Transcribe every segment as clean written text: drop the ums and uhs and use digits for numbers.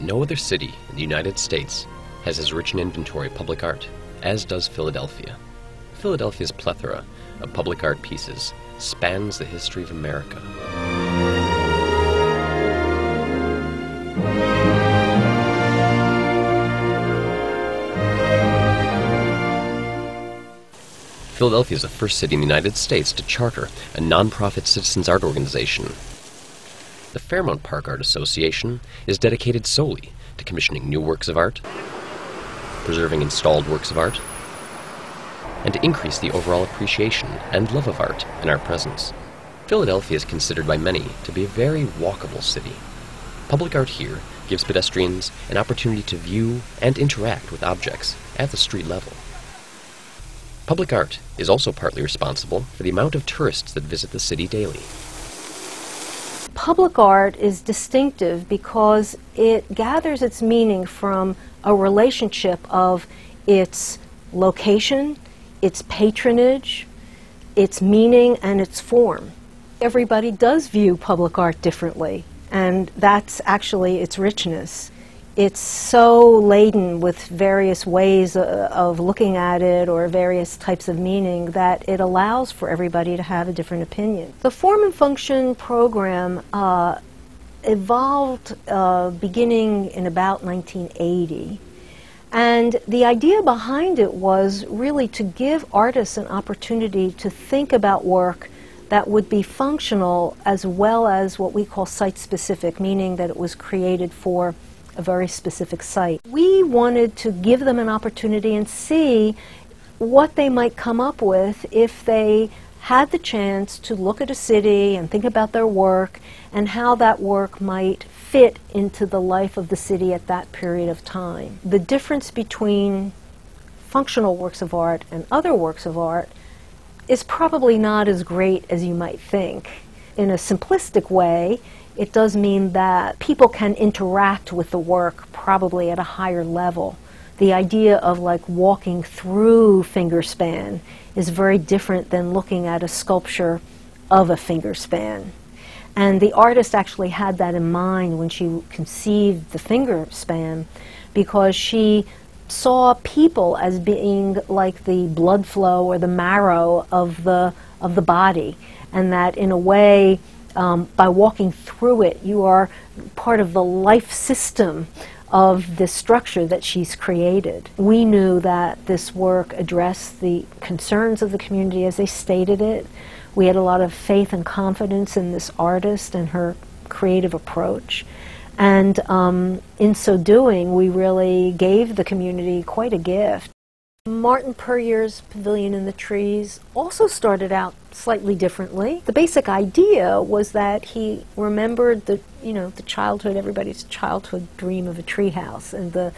No other city in the United States has as rich an inventory of public art as does Philadelphia. Philadelphia's plethora of public art pieces spans the history of America. Philadelphia is the first city in the United States to charter a non-profit citizens art organization. The Fairmont Park Art Association is dedicated solely to commissioning new works of art, preserving installed works of art, and to increase the overall appreciation and love of art in our presence. Philadelphia is considered by many to be a very walkable city. Public art here gives pedestrians an opportunity to view and interact with objects at the street level. Public art is also partly responsible for the amount of tourists that visit the city daily. Public art is distinctive because it gathers its meaning from a relationship of its location, its patronage, its meaning, and its form. Everybody does view public art differently, and that's actually its richness. It's so laden with various ways of looking at it or various types of meaning that it allows for everybody to have a different opinion. The Form and Function program evolved beginning in about 1980. And the idea behind it was really to give artists an opportunity to think about work that would be functional as well as what we call site-specific, meaning that it was created for a very specific site. We wanted to give them an opportunity and see what they might come up with if they had the chance to look at a city and think about their work and how that work might fit into the life of the city at that period of time. The difference between functional works of art and other works of art is probably not as great as you might think. In a simplistic way, it does mean that people can interact with the work probably at a higher level. The idea of like walking through fingerspan is very different than looking at a sculpture of a fingerspan. And the artist actually had that in mind when she conceived the fingerspan, because she saw people as being like the blood flow or the marrow of the body, and that in a way, by walking through it, you are part of the life system of this structure that she's created. We knew that this work addressed the concerns of the community as they stated it. We had a lot of faith and confidence in this artist and her creative approach. And in so doing, we really gave the community quite a gift. Martin Puryear's Pavilion in the Trees also started out slightly differently. The basic idea was that he remembered the childhood, everybody's childhood dream of a treehouse and the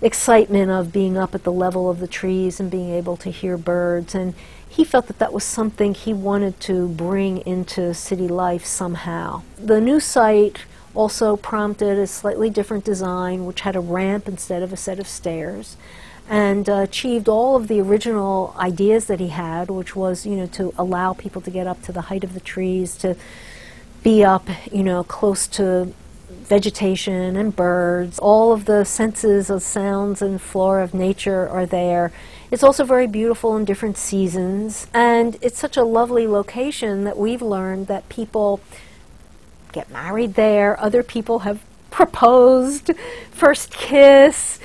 excitement of being up at the level of the trees and being able to hear birds. And he felt that that was something he wanted to bring into city life somehow. The new site also prompted a slightly different design, which had a ramp instead of a set of stairs, and achieved all of the original ideas that he had, which was, to allow people to get up to the height of the trees, to be up, close to vegetation and birds. All of the senses of sounds and flora of nature are there. It's also very beautiful in different seasons, and it's such a lovely location that we've learned that people get married there, other people have proposed, first kiss,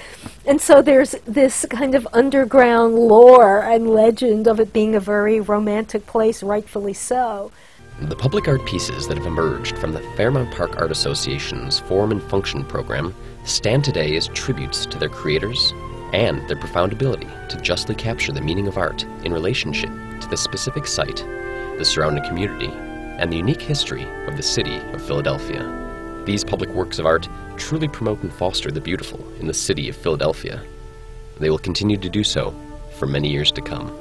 and so there's this kind of underground lore and legend of it being a very romantic place, rightfully so. The public art pieces that have emerged from the Fairmont Park Art Association's Form and Function program stand today as tributes to their creators and their profound ability to justly capture the meaning of art in relationship to the specific site, the surrounding community, and the unique history of the city of Philadelphia. These public works of art truly promote and foster the beautiful in the city of Philadelphia. They will continue to do so for many years to come.